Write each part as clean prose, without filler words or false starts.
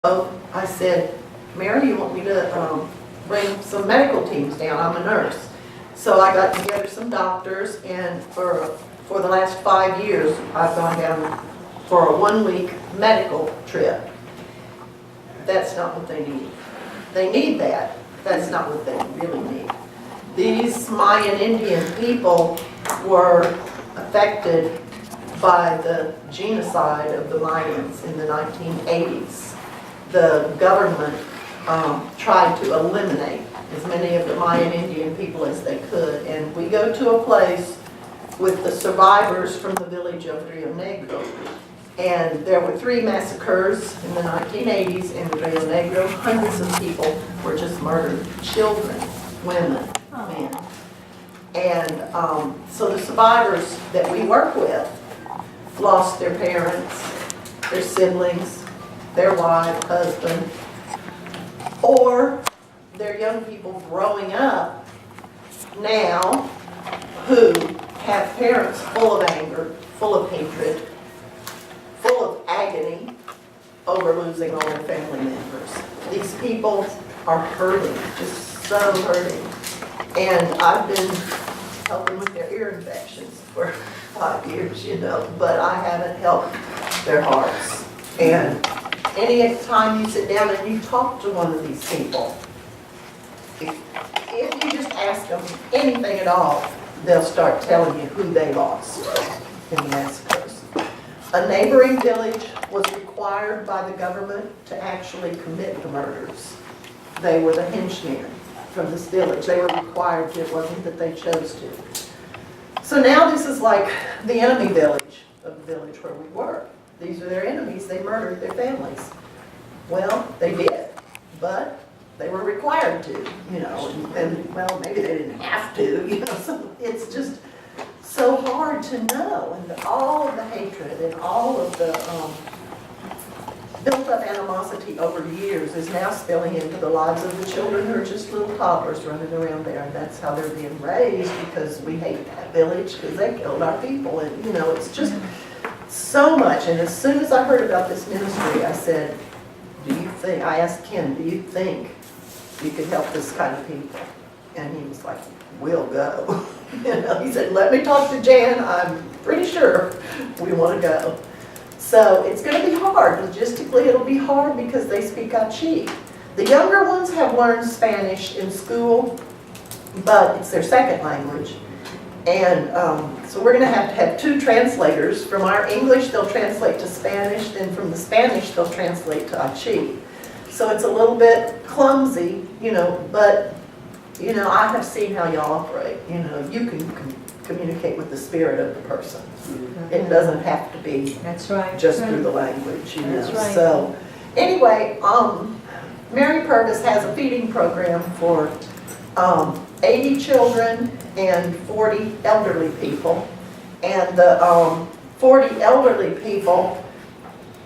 So I said, Mary, you want me to bring some medical teams down? I'm a nurse. So I got together some doctors, and for the last 5 years, I've gone down for a 1-week medical trip. That's not what they need. They need that. That's not what they really need. These Mayan Indian people were affected by the genocide of the Mayans in the 1980s. The government tried to eliminate as many of the Mayan Indian people as they could. And we go to a place with the survivors from the village of Rio Negro. And there were 3 massacres in the 1980s in Rio Negro. Hundreds of people were just murdered. Children, women, men. And so the survivors that we work with lost their parents, their siblings, their wife, husband, or their young people growing up now who have parents full of anger, full of hatred, full of agony over losing all their family members. These people are hurting, just so hurting. And I've been helping with their ear infections for 5 years, but I haven't helped their hearts. And any time you sit down and you talk to one of these people, if you just ask them anything at all, they'll start telling you who they lost in the massacres. A neighboring village was required by the government to actually commit the murders. They were the henchmen from this village. They were required to. It wasn't that they chose to. So now this is like the enemy village of the village where we were. These are their enemies. They murdered their families. Well, they did, but they were required to, and well, maybe they didn't have to, so it's just so hard to know. And all of the hatred and all of the built up animosity over years is now spilling into the lives of the children who are just little toddlers running around there. And that's how they're being raised, because we hate that village because they killed our people. And, it's just so much. And as soon as I heard about this ministry, I said, I asked Ken, do you think you could help this kind of people? And he was like, we'll go. He said, let me talk to Jan. I'm pretty sure we want to go. So it's going to be hard. Logistically, it'll be hard because they speak Achi. The younger ones have learned Spanish in school, but it's their second language. And so we're going to have 2 translators. From our English, they'll translate to Spanish. Then from the Spanish, they'll translate to Achi. So it's a little bit clumsy, but, I have seen how y'all operate. You can communicate with the spirit of the person. It doesn't have to be just through the language, That's right. So anyway, Mary Purvis has a feeding program for 80 children and 40 elderly people. And the 40 elderly people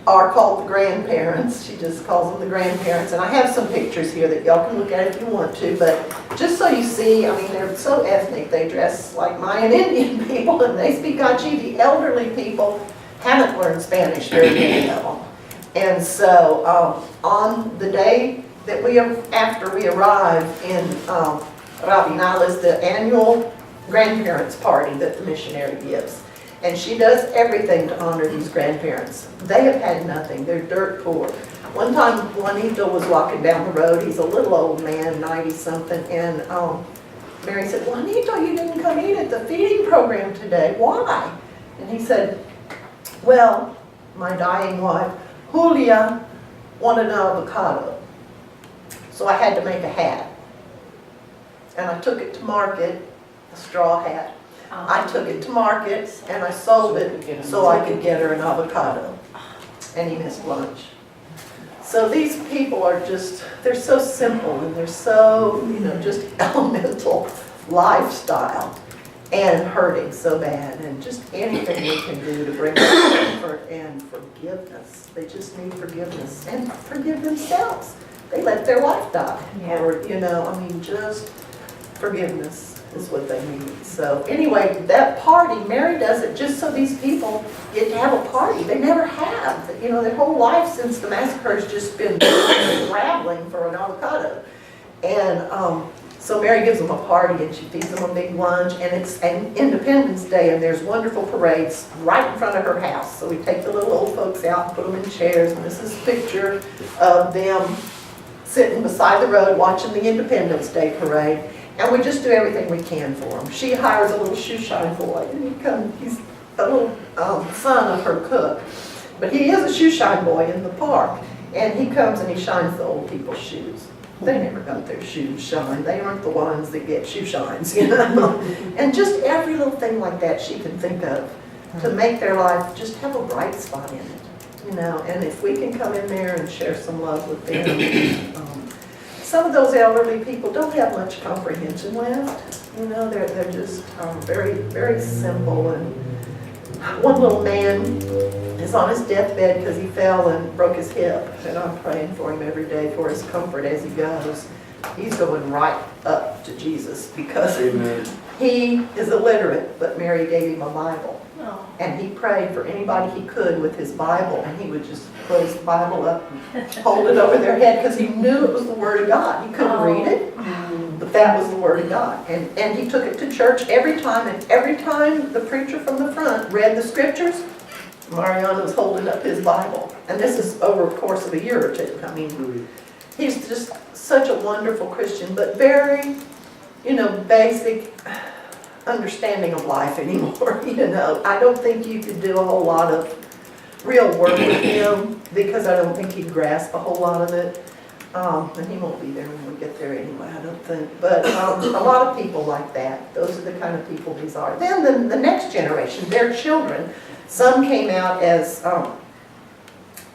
are called the grandparents. She just calls them the grandparents. And I have some pictures here that y'all can look at if you want to. But just so you see, they're so ethnic. They dress like Mayan Indian people and they speak Achi. The elderly people haven't learned Spanish, very many of them. And so on the day that after we arrive in Rabinal is the annual grandparents party that the missionary gives. And she does everything to honor these grandparents. They have had nothing. They're dirt poor. One time, Juanito was walking down the road. He's a little old man, 90-something, and Mary said, Juanito, you didn't come eat at the feeding program today. Why? And he said, well, my dying wife, Julia, wanted an avocado. So I had to make a hat. And I took it to market, a straw hat. I took it to market and I sold it so I could get her an avocado. And he missed lunch. So these people are they're so simple and they're so, just elemental lifestyle and hurting so bad. And just anything we can do to bring comfort and forgiveness. They just need forgiveness and forgive themselves. They let their wife die. Yeah. Or, just forgiveness. is what they need. So anyway, that party, Mary does it just so these people get to have a party. They never have. You know, their whole life since the massacre has just been scrabbling for an avocado. And so Mary gives them a party and she feeds them a big lunch, and it's an Independence Day, and there's wonderful parades right in front of her house. So we take the little old folks out and put them in chairs, and this is a picture of them sitting beside the road watching the Independence Day parade, and we just do everything we can for them. She hires a little shoe shine boy, and he's a little son of her cook, but he is a shoe shine boy in the park, and he comes and he shines the old people's shoes. They never got their shoes shined. They aren't the ones that get shoe shines, you know. And just every little thing like that she can think of to make their life just have a bright spot in it, you know. And if we can come in there and share some love with them. Some of those elderly people don't have much comprehension left, you know. They're just very, very simple. And one little man is on his deathbed because he fell and broke his hip, and I'm praying for him every day for his comfort as he goes. He's going right up to Jesus because he is illiterate, but Mary gave him a Bible. And he prayed for anybody he could with his Bible, and he would just close the Bible up and hold it over their head because he knew it was the Word of God. He couldn't read it, but that was the Word of God. And he took it to church every time, and every time the preacher from the front read the scriptures, Mariano was holding up his Bible. And this is over a course of a year or two. I mean, he's just such a wonderful Christian, but very, you know, basic understanding of life anymore, you know. I don't think you could do a whole lot of real work with him because I don't think he'd grasp a whole lot of it. And he won't be there when we get there anyway, I don't think. But a lot of people like that, those are the kind of people these are. Then the next generation, their children, some came out as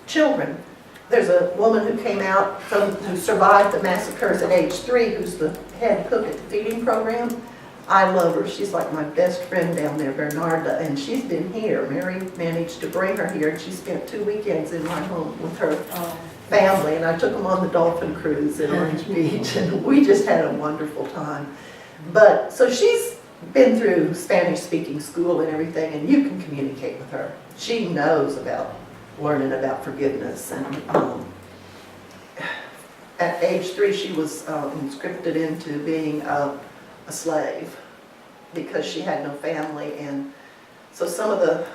children. There's a woman who came out who survived the massacres at age 3, who's the head cook at the feeding program. I love her. She's like my best friend down there, Bernarda, and she's been here. Mary managed to bring her here, and she spent 2 weekends in my home with her family, and I took them on the dolphin cruise in Orange Beach, and we just had a wonderful time. But, so she's been through Spanish-speaking school and everything, and you can communicate with her. She knows about learning about forgiveness, and at age 3, she was conscripted into being a slave because she had no family. And so some of the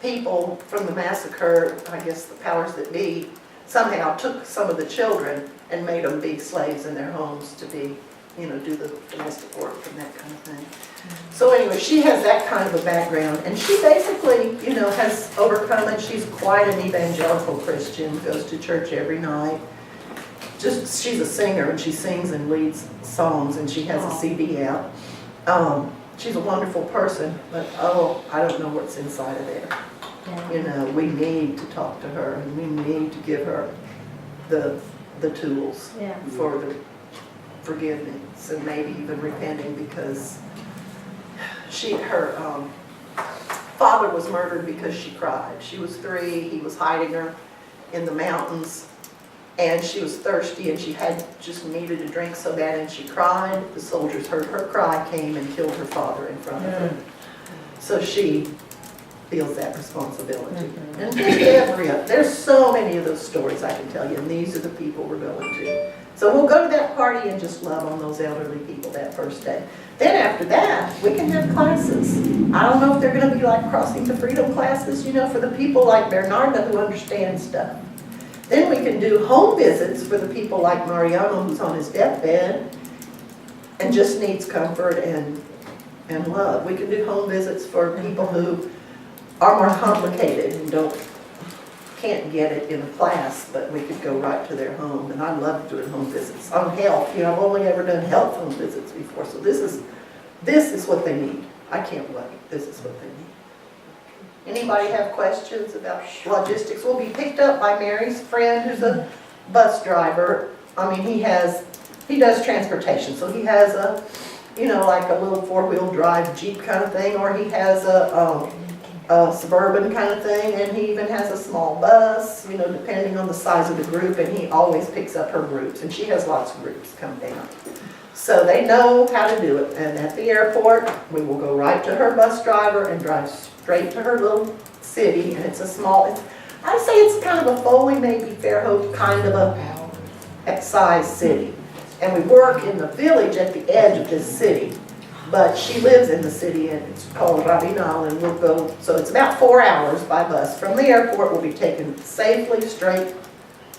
people from the massacre, I guess the powers that be, somehow took some of the children and made them be slaves in their homes to be, you know, do the domestic work and that kind of thing. So anyway, she has that kind of a background, and she basically, you know, has overcome it. She's quite an evangelical Christian, goes to church every night. Just, she's a singer, and she sings and leads songs, and she has a CD out. She's a wonderful person, but I don't know what's inside of there. Yeah. You know, we need to talk to her, and we need to give her the tools for the forgiveness and maybe even repenting, because her father was murdered because she cried. She was 3, he was hiding her in the mountains, and she was thirsty, and she just needed a drink so bad, and she cried. The soldiers heard her cry, came and killed her father in front of her. So she feels that responsibility. And just there's so many of those stories I can tell you, and these are the people we're going to. So we'll go to that party and just love on those elderly people that first day. Then after that, we can have classes. I don't know if they're going to be like Crossing to Freedom classes, you know, for the people like Bernarda who understand stuff. Then we can do home visits for the people like Mariano, who's on his deathbed and just needs comfort and love. We can do home visits for people who are more complicated and can't get it in a class, but we could go right to their home. And I love doing home visits. On health, you know, I've only ever done health home visits before, so this is what they need. I can't wait. This is what they need. Anybody have questions about logistics? We'll be picked up by Mary's friend who's a bus driver. I mean, he does transportation, so he has a, you know, like a little 4-wheel drive Jeep kind of thing, or he has a suburban kind of thing, and he even has a small bus, you know, depending on the size of the group, and he always picks up her groups, and she has lots of groups come down. So they know how to do it. And at the airport, we will go right to her bus driver and drive straight to her little city. And it's a small, I say it's kind of a Foley, maybe Fairhope, kind of a size city. And we work in the village at the edge of this city. But she lives in the city and it's called Rabinal, and we'll go, so it's about 4 hours by bus. From the airport, we'll be taken safely straight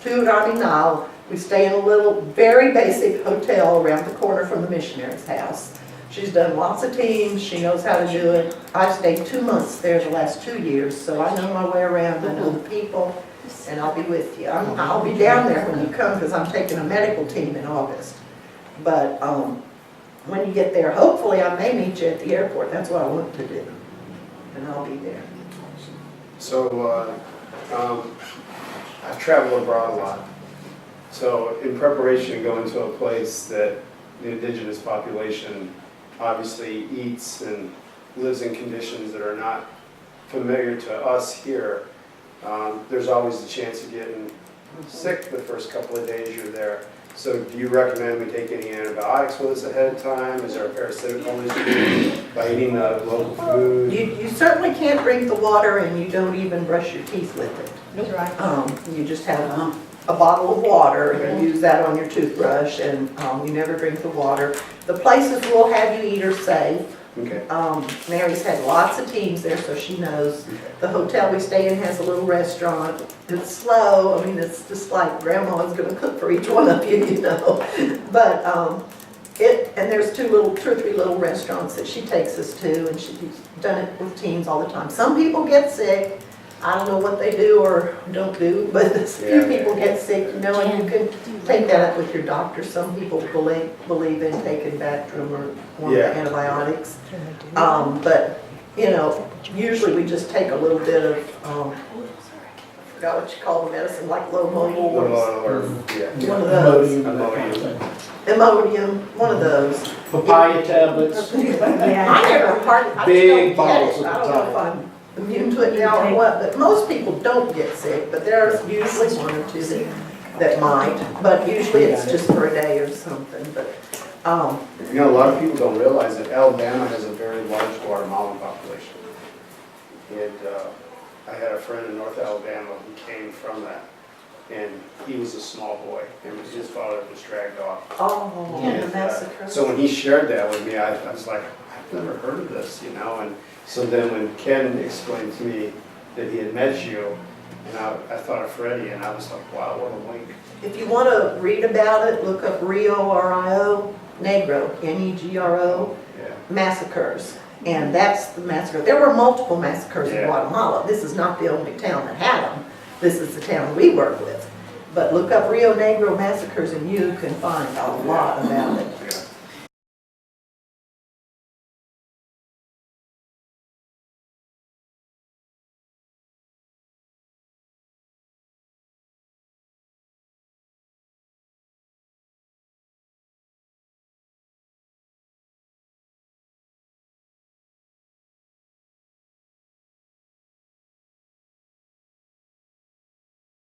to Rabinal. We stay in a little, very basic hotel around the corner from the missionary's house. She's done lots of teams, she knows how to do it. I've stayed 2 months there the last 2 years, so I know my way around, I know the people, and I'll be with you. I'll be down there when you come because I'm taking a medical team in August. But when you get there, hopefully I may meet you at the airport. That's what I want to do, and I'll be there. So I've traveled abroad a lot. So in preparation to go into a place that the indigenous population obviously eats and lives in conditions that are not familiar to us here, there's always a chance of getting sick the first couple of days you're there. So do you recommend we take any antibiotics with us ahead of time? Is there a parasitical issue by eating the local food? You certainly can't drink the water, and you don't even brush your teeth with it. That's right. You just have a bottle of water and use that on your toothbrush, and you never drink the water. The places will have you eat are safe. Okay. Mary's had lots of teams there, so she knows. The hotel we stay in has a little restaurant. It's slow. I mean, it's just like grandma's gonna cook for each one of you, you know. But and there's two or three little restaurants that she takes us to, and she's done it with teams all the time. Some people get sick. I don't know what they do or don't do, but a few people get sick, you know, and you can take that up with your doctor. Some people believe in taking Bactrim or one of the antibiotics. But, you know, usually we just take a little bit of, I forgot what you call the medicine, like low mobile or one of those. Imodium, one of those. Papaya tablets. I never hardly, I Big just don't get bottles it. at I the don't know time. if I'm immune to it now or what, but most people don't get sick, but there's usually one or two that might, but usually it's just for a day or something, but, You know, a lot of people don't realize that Alabama has a very large Guatemalan population. And I had a friend in North Alabama who came from that, and he was a small boy, and his father was dragged off. oh, And, the massacre. So when he shared that with me, I was like, I've never heard of this, you know. And so then when Ken explained to me that he had met you, and I thought of Freddie, and I was like, wow, what a link. If you want to read about it, look up Rio, R-I-O, Negro, N-E-G-R-O, Yeah. massacres. And that's the massacre. There were multiple massacres in Yeah. Guatemala. This is not the only town that had them. This is the town we work with. But look up Rio Negro massacres and you can find a lot about it.